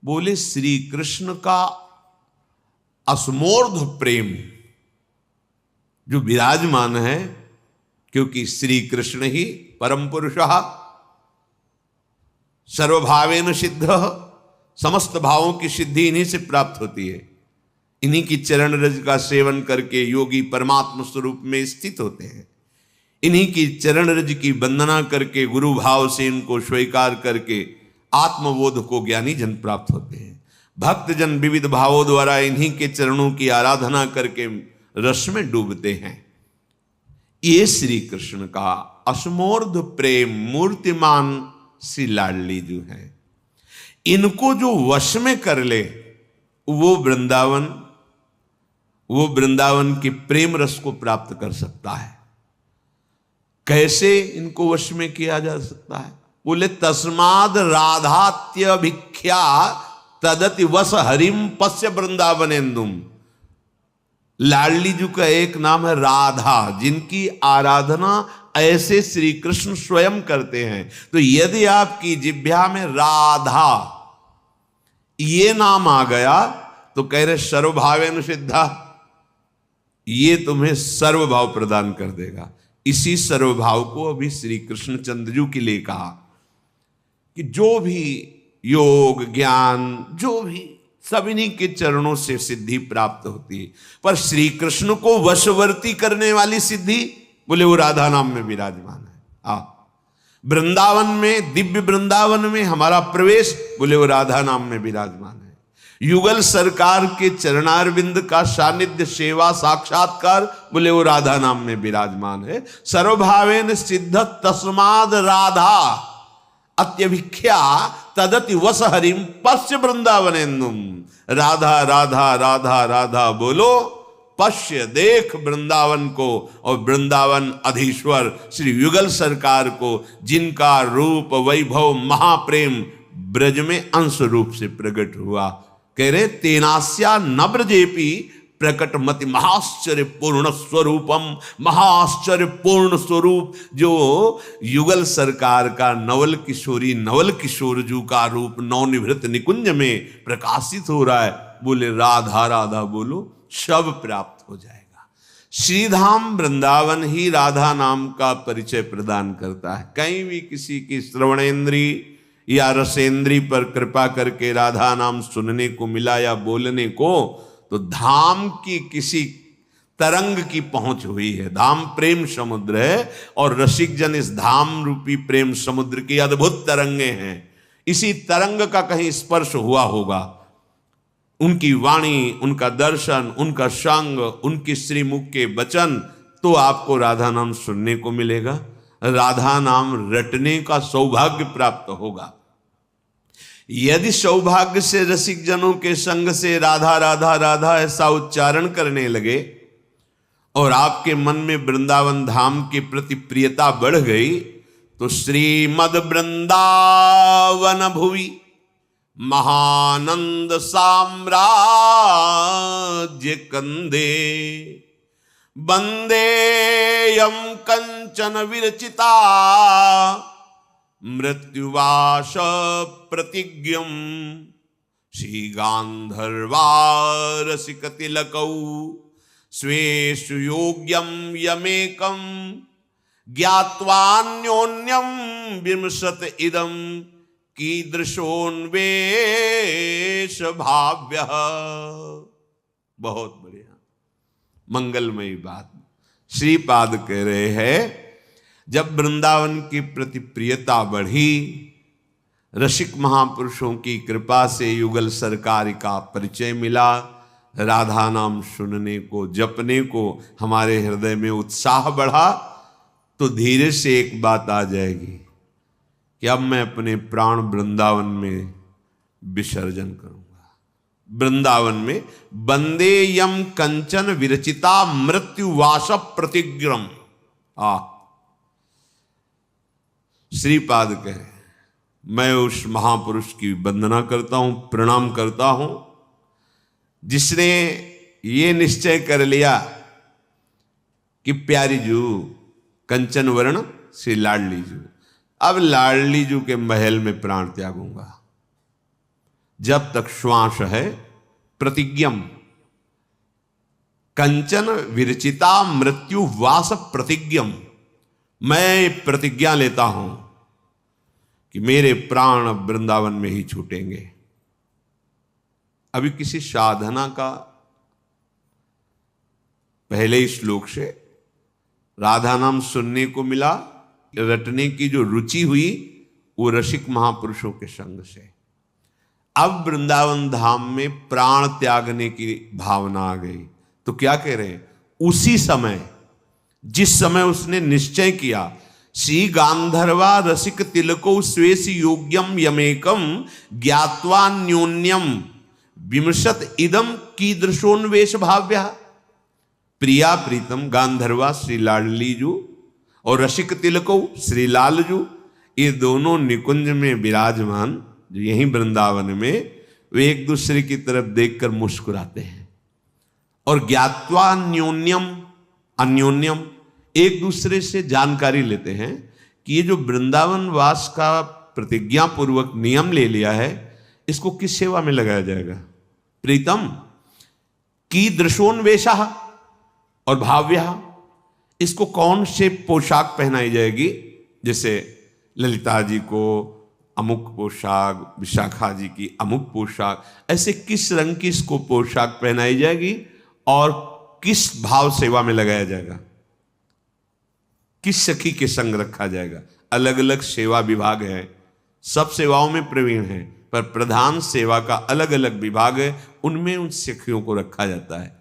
बोले श्री कृष्ण का असमोर्ध प्रेम जो विराजमान है, क्योंकि श्री कृष्ण ही परम पुरुषः सर्वभावेन सिद्ध, समस्त भावों की सिद्धि इन्हीं से प्राप्त होती है। इन्हीं की चरण रज का सेवन करके योगी परमात्मा स्वरूप में स्थित होते हैं। इन्हीं की चरण रज की वंदना करके गुरु भाव से इनको स्वीकार करके आत्मबोध को ज्ञानी जन प्राप्त होते हैं। भक्त जन विविध भावों द्वारा इन्हीं के चरणों की आराधना करके रस में डूबते हैं। ये श्री कृष्ण का असमोर्ध प्रेम मूर्तिमान श्री लाडली जो है, इनको जो वश में कर ले वो वृंदावन के प्रेम रस को प्राप्त कर सकता है। कैसे इनको वश में किया जा सकता है? बोले तस्माद राधात्यभिख्या तदति वस हरिम पश्य वृंदावनेन्दुम। लाडली जी का एक नाम है राधा, जिनकी आराधना ऐसे श्री कृष्ण स्वयं करते हैं। तो यदि आपकी जिह्वा में राधा ये नाम आ गया तो कह रहे सर्वभावेन सिद्धा, ये तुम्हें सर्वभाव प्रदान कर देगा। इसी सर्वभाव को अभी श्री कृष्ण चंद्रजू के लिए कहा कि जो भी योग ज्ञान जो भी सब इन्हीं के चरणों से सिद्धि प्राप्त होती है। पर श्री कृष्ण को वशवर्ती करने वाली सिद्धि बोले वो राधा नाम में विराजमान है। वृंदावन में, दिव्य वृंदावन में हमारा प्रवेश बोले वो राधा नाम में विराजमान है। युगल सरकार के चरणारविंद का सानिध्य सेवा साक्षात्कार बोले वो राधा नाम में विराजमान है। सर्वभावेन सिद्ध तस्माद राधा अत्यभिख्या तदति वस हरिम पश्य वृंदावनेन्दुम। राधा राधा राधा राधा बोलो, पश्य देख वृंदावन को और वृंदावन अधीश्वर श्री युगल सरकार को, जिनका रूप वैभव महाप्रेम ब्रज में अंश रूप से प्रकट हुआ। कह रहे तेनास्या न ब्रजेपी प्रकट मति महाश्चर्य पूर्ण स्वरूपम। महाश्चर्य पूर्ण स्वरूप जो युगल सरकार का नवल किशोर जू का रूप नवनिवृत्त निकुंज में प्रकाशित हो रहा है। बोले राधा राधा बोलो, सब प्राप्त हो जाएगा। श्रीधाम वृंदावन ही राधा नाम का परिचय प्रदान करता है। कहीं भी किसी की श्रवणेन्द्री या रसेंद्री पर कृपा करके राधा नाम सुनने को मिला या बोलने को, तो धाम की किसी तरंग की पहुंच हुई है। धाम प्रेम समुद्र है और रसिक जन इस धाम रूपी प्रेम समुद्र की अद्भुत तरंगे हैं। इसी तरंग का कहीं स्पर्श हुआ होगा। उनकी वाणी, उनका दर्शन, उनका संग, उनकी श्रीमुख के वचन, तो आपको राधा नाम सुनने को मिलेगा, राधा नाम रटने का सौभाग्य प्राप्त होगा। यदि सौभाग्य से रसिक जनों के संग से राधा राधा राधा ऐसा उच्चारण करने लगे और आपके मन में वृंदावन धाम के प्रति प्रियता बढ़ गई, तो श्रीमद वृंदावन भुवि महानंद साम्राज्य कंदे वंदेयम कंचन विरचिता मृत्युवाश प्रतिज्ञम श्री गांधर्वारसिकतिलकौ स्वेषु योग्यम यमेकम ज्ञात्वान्योन्यम विमसत इदम कीदृशोन्वेष भाव्य। बहुत बढ़िया मंगलमयी बात श्रीपाद कह रहे हैं। जब वृंदावन की प्रति प्रियता बढ़ी, रसिक महापुरुषों की कृपा से युगल सरकार का परिचय मिला, राधा नाम सुनने को, जपने को हमारे हृदय में उत्साह बढ़ा, तो धीरे से एक बात आ जाएगी कि अब मैं अपने प्राण वृंदावन में विसर्जन करूंगा। वृंदावन में वंदे यम कंचन विरचिता मृत्युवाश प्रतिग्रम। श्रीपाद कहे मैं उस महापुरुष की वंदना करता हूं, प्रणाम करता हूं, जिसने ये निश्चय कर लिया कि प्यारी जू कंचन वर्ण श्री लाडली जू, अब लाडली जू के महल में प्राण त्यागूंगा। जब तक श्वास है प्रतिज्ञम, कंचन विरचिता मृत्यु वास प्रतिज्ञम, मैं प्रतिज्ञा लेता हूं कि मेरे प्राण अब वृंदावन में ही छूटेंगे। अभी किसी साधना का पहले श्लोक से राधा नाम सुनने को मिला, रटने की जो रुचि हुई वो रसिक महापुरुषों के संग से। अब वृंदावन धाम में प्राण त्यागने की भावना आ गई, तो क्या कह रहे हैं, उसी समय जिस समय उसने निश्चय किया, श्री गांधर्वा रसिक तिलको स्वेश योग्यम यमेकम ज्ञात्वा न्योन्यम विमशत इदम कीदृशोन्वेष भाव्य। प्रिया प्रीतम गांधर्वा श्री लाडलीजू और रसिक तिलको श्री लालजू, ये दोनों निकुंज में विराजमान जो यहीं वृंदावन में, वे एक दूसरे की तरफ देखकर मुस्कुराते हैं और ज्ञात्वा अन्योन्यम अन्योन्यम, एक दूसरे से जानकारी लेते हैं कि ये जो वृंदावन वास का प्रतिज्ञा पूर्वक नियम ले लिया है, इसको किस सेवा में लगाया जाएगा। प्रीतम की दृशोन्वेषा और भाव्या, इसको कौन से पोशाक पहनाई जाएगी, जैसे ललिता जी को अमुक पोशाक, विशाखा जी की अमुक पोशाक, ऐसे किस रंग की इसको पोशाक पहनाई जाएगी और किस भाव सेवा में लगाया जाएगा, किस सखी के संग रखा जाएगा। अलग अलग सेवा विभाग है, सब सेवाओं में प्रवीण है, पर प्रधान सेवा का अलग अलग विभाग है, उनमें उन सखियों को रखा जाता है।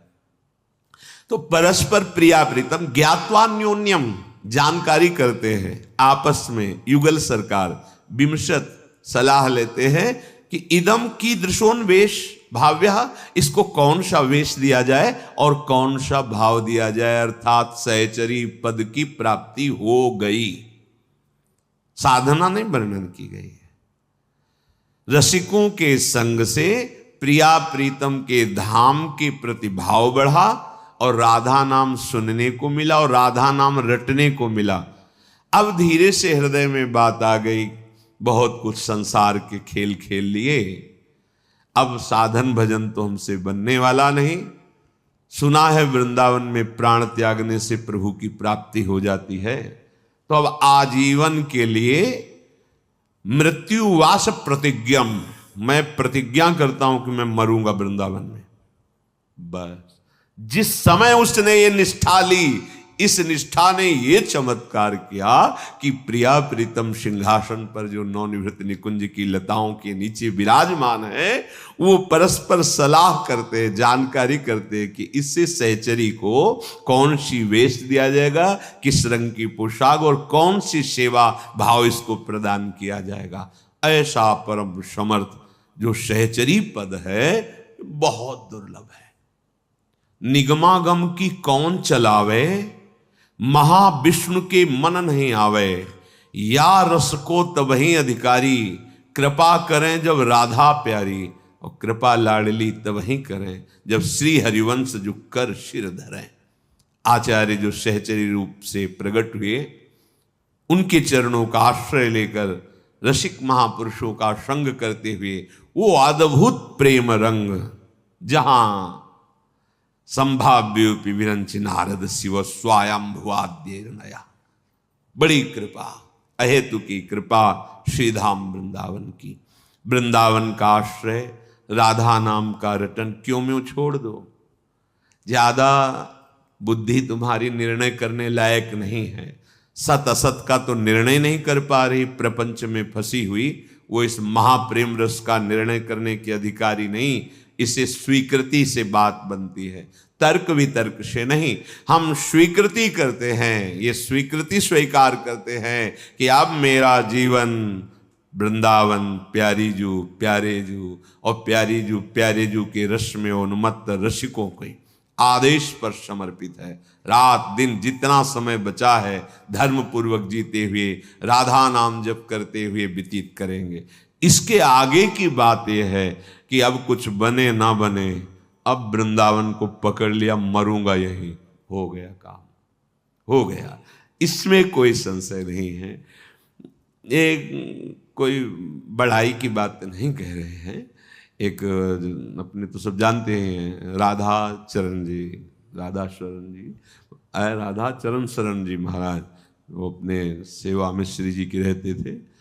तो परस्पर प्रिया प्रीतम ज्ञात्वान्योन्यम, जानकारी करते हैं आपस में, युगल सरकार विमशत, सलाह लेते हैं कि इदम की दृशोन्वेष भाव्य, इसको कौन सा वेश दिया जाए और कौन सा भाव दिया जाए, अर्थात सहचरी पद की प्राप्ति हो गई। साधना नहीं वर्णन की गई है। रसिकों के संग से प्रिया प्रीतम के धाम के प्रति भाव बढ़ा और राधा नाम सुनने को मिला और राधा नाम रटने को मिला। अब धीरे से हृदय में बात आ गई, बहुत कुछ संसार के खेल खेल लिए, अब साधन भजन तो हमसे बनने वाला नहीं। सुना है वृंदावन में प्राण त्यागने से प्रभु की प्राप्ति हो जाती है, तो अब आजीवन के लिए मृत्युवास प्रतिज्ञम, मैं प्रतिज्ञा करता हूं कि मैं मरूंगा वृंदावन में। बस जिस समय उसने ये निष्ठा ली, इस निष्ठा ने ये चमत्कार किया कि प्रिया प्रीतम सिंहासन पर जो नवनिवृत्त निकुंज की लताओं के नीचे विराजमान है, वो परस्पर सलाह करते, जानकारी करते कि इससे सहचरी को कौन सी वेश दिया जाएगा, किस रंग की पोशाक और कौन सी सेवा भाव इसको प्रदान किया जाएगा। ऐसा परम समर्थ जो सहचरी पद है बहुत दुर्लभ है। निगमागम की कौन चलावे, महाविष्णु के मन नहीं आवे, या रस को तबही अधिकारी, कृपा करें जब राधा प्यारी, और कृपा लाडली तबही करें जब श्री हरिवंश जो कर शिर धरें। आचार्य जो सहचरी रूप से प्रकट हुए, उनके चरणों का आश्रय लेकर रसिक महापुरुषों का संग करते हुए वो अद्भुत प्रेम रंग, जहां संभाव्योपि विरंचि नारद शिव स्वायंभुवाद्य नया, बड़ी कृपा, अहेतु की कृपा श्रीधाम वृंदावन की। वृंदावन का आश्रय, राधा नाम का रटन क्यों में छोड़ दो। ज्यादा बुद्धि तुम्हारी निर्णय करने लायक नहीं है, सत असत का तो निर्णय नहीं कर पा रही, प्रपंच में फंसी हुई, वो इस महाप्रेम रस का निर्णय करने की अधिकारी नहीं। इसे स्वीकृति से बात बनती है, तर्क वितर्क से नहीं। हम स्वीकृति करते हैं, ये स्वीकृति स्वीकार करते हैं कि अब मेरा जीवन वृंदावन प्यारी जू प्यारे जू और प्यारे जू के रस में उन्मत्त रसिकों के आदेश पर समर्पित है। रात दिन जितना समय बचा है धर्म पूर्वक जीते हुए राधा नाम जप करते हुए व्यतीत करेंगे। इसके आगे की बात यह है कि अब कुछ बने ना बने, अब वृंदावन को पकड़ लिया, मरूंगा यही, हो गया काम, हो गया, इसमें कोई संशय नहीं है। ये कोई बड़ाई की बात नहीं कह रहे हैं, एक अपने तो सब जानते हैं राधा चरण जी, राधा शरण जी, राधा चरण शरण जी महाराज, वो अपने सेवा में श्री जी के रहते थे।